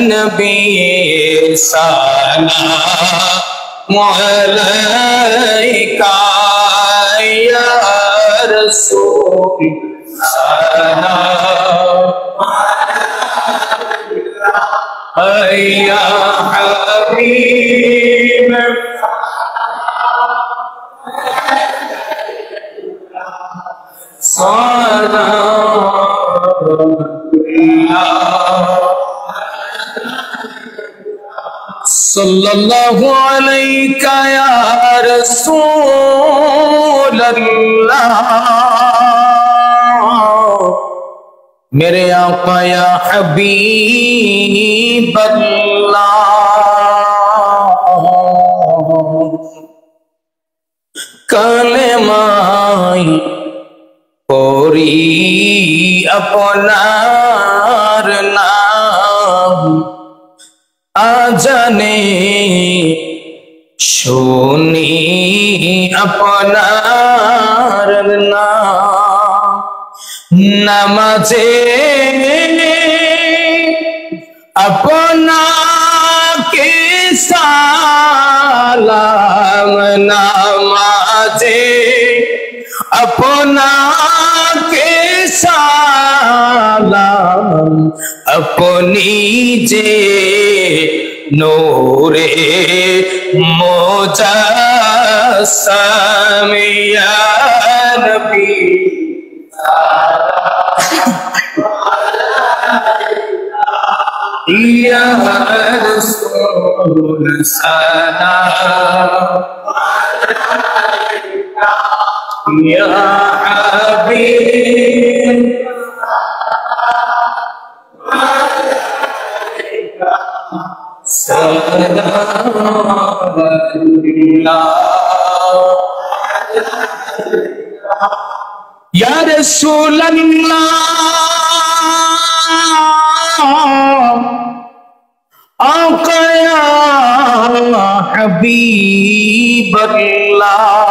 نبی سلام علیکہ یا رسول سلام یا حبیب صلی اللہ علیہ یا رسول اللہ میرے آقا یا حبیب اللہ کلمائی پوری اپنار نام آجانے شونی اپنار نام نمازے اپنا کے سلام نمازے اپنا کے سلام اپنی جے نور مجسم یا نبی یا رسول سلام یا حبیب سلام یا رسول اللہ آقا یا حبیب اللہ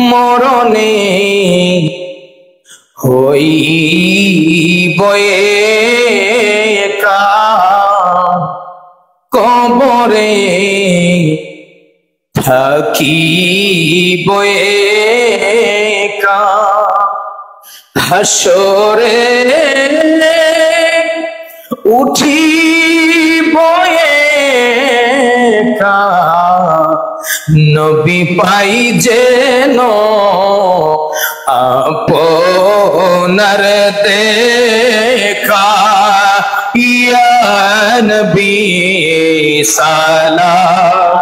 মরণে হইবয়ে একা কবরে থাকিবয়ে একা হাসরে উঠিবয়ে একা নবী পাই যেন আপনার দেখা ইয়া নবী সালাম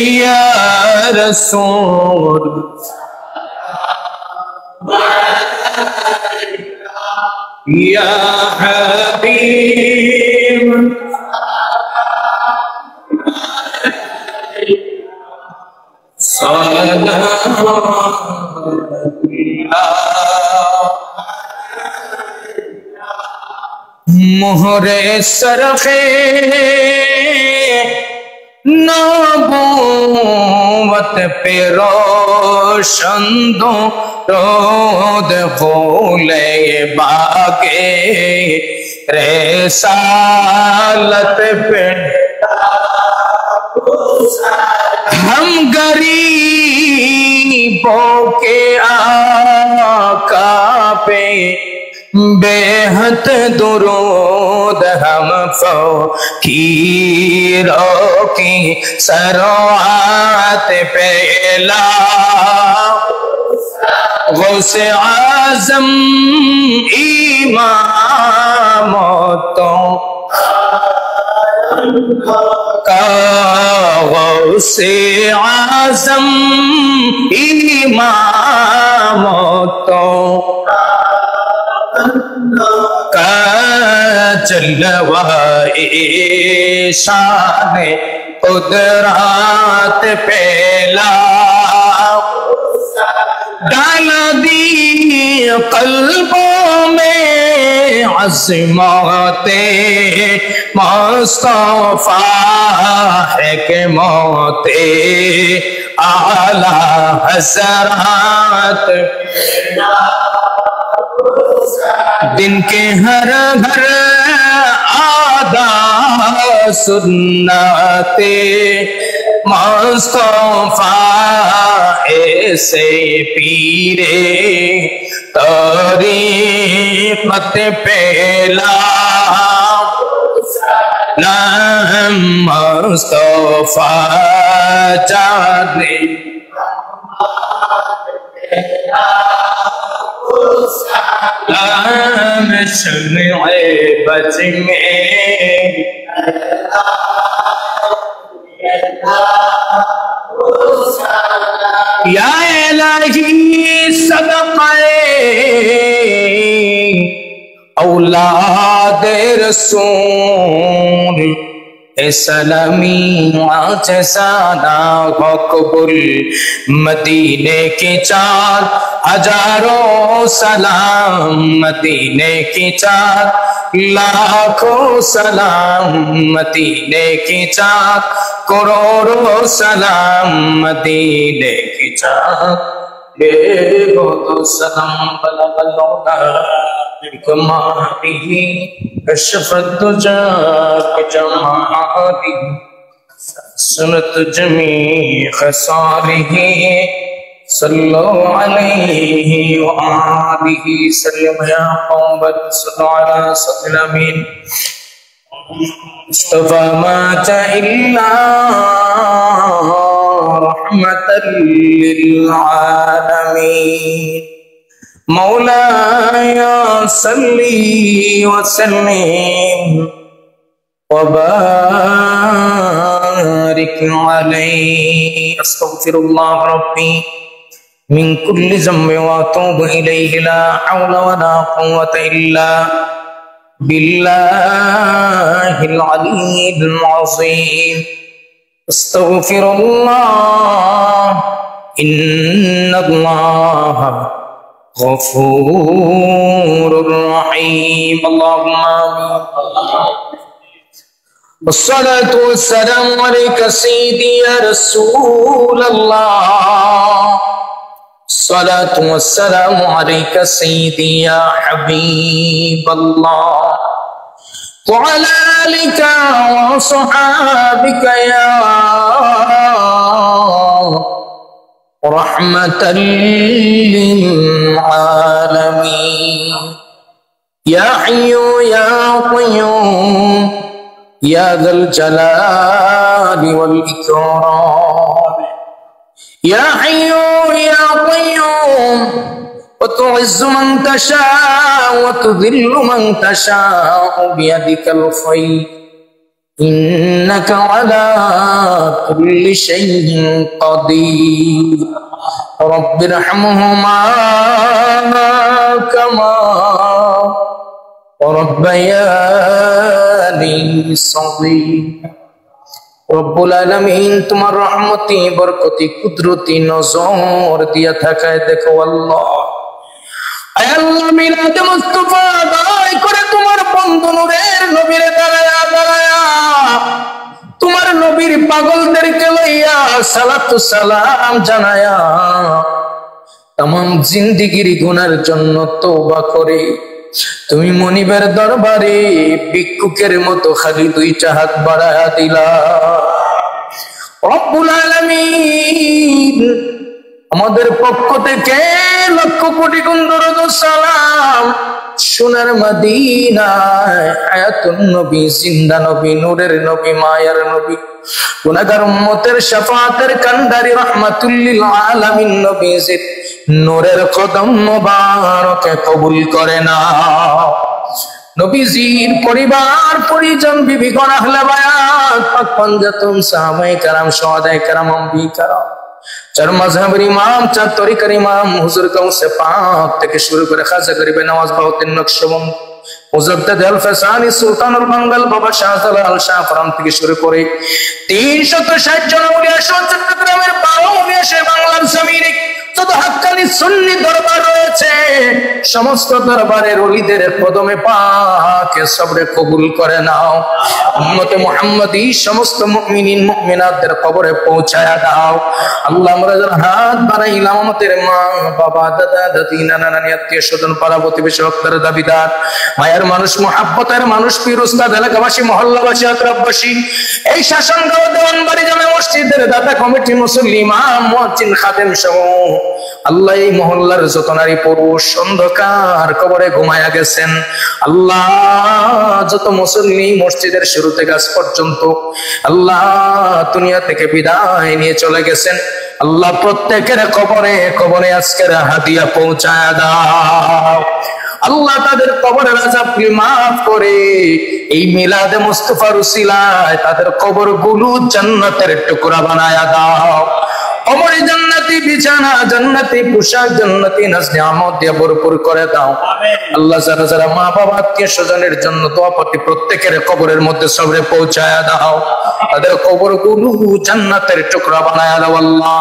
ইয়া রাসূল ইয়া হাবিব মোহরে সরখে নবুয়ত পে রোशन দো রোদ ফুলে বাগে رسالت پہ ہم غریبوں کے آقا پہ بے حد درود ہم فقیروں کی ثروات پہ لا غوث اعظم امامتوں کا غوث اعظم امامتوں کا جلوہ شان قدرات پہلا ڈالا دی قلبوں میں عظمت مصطفیٰ ہے کہ موت اعلیٰ حضرات दिन के हर घर आदा सुन्नते मुस्तफा ऐसे पीरे तरीक़त पहला नाम मुस्तफा जाने नाम शम्ए बज में या इलाही सदक़े औलाद रसूल सलामी आज साना कबूल मदीने की चार हजारों सलाम मदीने की चार लाखों सलाम मदीने की चार करोड़ों सलाम मदीने की चार बेगो सलाम बला बलोगा कमाली कशफत तुझा जमाली सुनत जमी खसालिही सल्लो अलैहि व आलिहि सल्लम या कौम सल्लु अला सल्लल अमीन मुस्तफा मा इल्ला रहमतल लिल आलमीन मौलाया सल्ली व सल्लिम व बारिक अलैहि अस्तगफिरुल्लाह रब्बी मिन कुल्ली ज़म्बिन व अतूबु इलैहि ला हौला व ला कुव्वता इल्ला बिल्लाहिल अलीय्यिल अज़ीम अस्तगफिरुल्लाह इन्नल्लाह गफूरुर रहीम अल्लाहुम्मा आमीन वस्सलातु वस्सलामु अलैका सय्यदी या रसूल अल्लाह वस्सलातु वस्सलामु अलैका सय्यदी या हबीब अल्लाह व अला आलिका व सहाबिका या रहमतल लिल आलमीन या हय्यु या क़य्यूम या ज़ल जलाली वल इकराम या हय्यु या क़य्यूम व तु'इज़्ज़ु मन तशाअ व तुज़िल्लु मन तशाअ बियदिकल ख़ैर इन्नका अला कुल्ली शैइन क़दीर रब्बिरहम्हुमा कमा रब्बयानी सगीरा रब्बुल आलमीन तुम्हार रहमती बरकती कुदरती नजर दिया থাকায় দেখো আল্লাহ আয় আল্লাহ মিলাদ মুস্তাফা আদায় করে তোমার বন্ধু নূরের নবীর দাঁড়ায়া দাঁড়ায়া তোমার নবীর পাগলদেরকে লইয়া সালাতু সালাম জানায়া तमाम जिंदगीर गुनार जन्य तौबा करे तुमी मनिबेर दरबारे भिक्षुकेर मतो खाली दुइटा हाथ बाड़ाया दिला रब्बुल आलामीन आमादेर पक्ष थेके लक्ष कोटी गुण दरूद व सालाम सोनार मदीनाय हायातुन नबी जिंदा नबी नूरेर नबी मायार नबी गुनाहगार उम्मतेर शफाअतेर कांडारी रहमातुल लिल आलामीन नबी जिद नूरेर कदम मुबारक कबूल करे ना नबीजीर परिवार परिजन बीबीगण अहले बायात पाक पंजातुन साहाबाए केराम शुहादाए केराम अंबिया केराम चार मजहबेर इमाम चार तरिकार इमाम हुजूर गौसे पाक থেকে শুরু করে খাজা গরিবে নওয়াজ বাউদ্দিন নকশবন্দ মুজাদ্দিদ আল ফাসানি সুলতানুল বাঙ্গাল বাবা শাহজালাল শাহ ফরাম থেকে শুরু করে 360 জন আউলিয়া চট্টগ্রামের 12 উনিশে বাংলার জমিনে যত হাক্কানি সুন্নি দরবার রয়েছে করেছে সমস্ত দরবারের ওলিদের কদমে পাকে সবরে কবুল করে নাও। উম্মতে মুহাম্মাদি সমস্ত মুমিনিন মুমিনাতদের কবরে পৌঁছায়া দাও। আল্লাহ আমরা যারা হাত বাড়াইলাম আমাদের মা বাবা দাদা দাদি নানা নানি আত্মীয় স্বজন পাড়া প্রতিবেশী হকদার দাবিদার মায়ের মানুষ মুহাব্বতের মানুষ পীর উস্তাদ এলাকাবাসী মহল্লাবাসী আকরাববাসী এই শাসনগাঁও দেওয়ানবাড়ি জামে মসজিদের দাতা কমিটি মুসল্লি ইমাম মুয়াজ্জিন খাদেম সহ আল্লাহ এই মহল্লার যত নারী পুরুষ অন্ধকার কবরে ঘুমায়া গেছেন, আল্লাহ যত মুসল্লি মসজিদের শুরু থেকে আজ পর্যন্ত আল্লাহ দুনিয়া থেকে বিদায় নিয়ে চলে গেছেন, আল্লাহ প্রত্যেকের কবরে কবরে আজকের হাদিয়া পৌঁছায়া দাও। আল্লাহ তাদের কবরের আযাবকে মাফ করে এই মিলাদে মুস্তাফার উসিলায় তাদের কবরগুলো জান্নাতের টুকরা বানায়া দাও। কবরে জান্নাতি বিছানা, জান্নাতি পোশাক, জান্নাতি নাজ নিয়ামত দিয়ে ভরপুর করে দাও। আল্লাহ যারা যারা মা বাবা আত্মীয় স্বজনের জন্য দোয়া পাতি প্রত্যেকের কবরের মধ্যে সবরে পৌঁছায়া দাও, তাদের কবরগুলো জান্নাতের টুকরা বানায়া দাও। আল্লাহ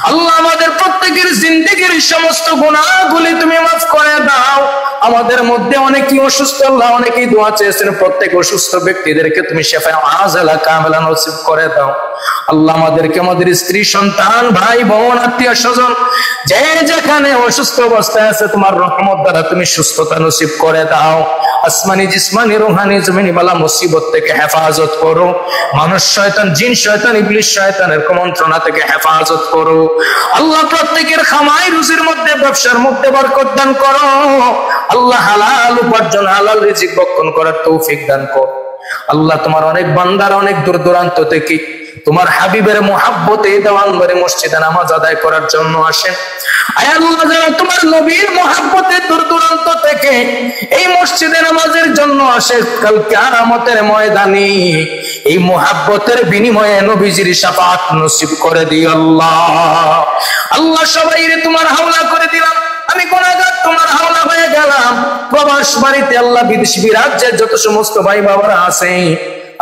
আল্লাহ আমাদের প্রত্যেকের জিন্দেগির সমস্ত গুনাহগুলি তুমি মাফ করে দাও। আমাদের মধ্যে অনেকেই অসুস্থ, আল্লাহ অনেকেই দোয়া চেয়েছেন, প্রত্যেক অসুস্থ ব্যক্তিদেরকে তুমি শিফায়ে আযলা কামিলা নসিব করে দাও। আল্লাহ আমাদেরকে আমাদের স্ত্রী সন্তান ভাই বোন আত্মীয় স্বজন যে যেখানে অসুস্থ অবস্থায় আছে তোমার রহমত দ্বারা তুমি সুস্থতা নসিব করে দাও। আসমানি জিসমানি রুহানি জমিনি বালা মুসিবত থেকে হেফাজত করো, মানুষ শয়তান জিন শয়তান ইবলিস শয়তানের কুমন্ত্রণা থেকে হেফাজত করো। আল্লাহ প্রত্যেকের খামাই রুজির মধ্যে ব্যবসার মধ্যে বরকত দান করো। আল্লাহ হালাল উপার্জন হালাল রিজিক বক্ষণ করার তৌফিক দান করো। আল্লাহ তোমার অনেক বান্দারা অনেক দূর দূরান্ত থেকে তোমার হাবিবের মুহাব্বতে দেওয়ানবাড়ি মসজিদে নামাজ আদায় করার জন্য আসেন। আয় আল্লাহ যারা তোমার নবীর মুহাব্বতে দূর দূরান্ত থেকে এই মসজিদে নামাজের জন্য আসে, কাল কিয়ামতের ময়দানে এই মুহাব্বতের বিনিময়ে নবীজির শাফাআত নসিব করে দিও আল্লাহ। আল্লাহ সবাইরে তোমার হাওলা করে দিলাম, আমি গুনাহগার তোমার হাওলা হয়ে গেলাম। প্রবাস বাড়িতে আল্লাহ বিদেশি রাজ্যের যত সমস্ত ভাই বাবারা আছে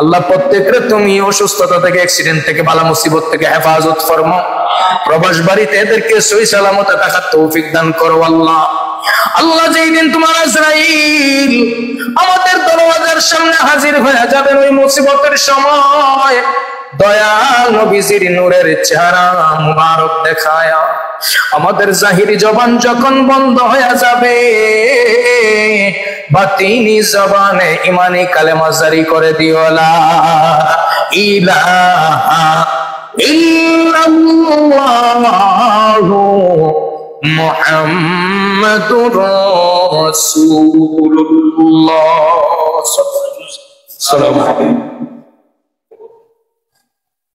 আল্লাহ প্রত্যেকরে তুমি অসুস্থতা থেকে অ্যাক্সিডেন্ট থেকে বালা মুসিবত থেকে হেফাজত ফরমাও। প্রবাস বাড়িতে এদেরকে সহি সালামতে থাকার তৌফিক দান করো আল্লাহ। আল্লাহ যেই দিন তোমার আজরাইল আমাদের দরওয়াজার সামনে হাজির হয়ে যাবেন ওই মুসিবতের সময় দয়াল নবীজির নূরের চেহারা মুবারক দেখায়া আমাদের জাহিরি জবান যখন বন্ধ হয়ে যাবে বাতিনি জবানে ইমানি কালেমা জারি করে দিও লা ইলাহা ইল্লাল্লাহু মুহাম্মাদুর রাসূলুল্লাহ সাল্লাল্লাহু আলাইহি ওয়াসাল্লাম।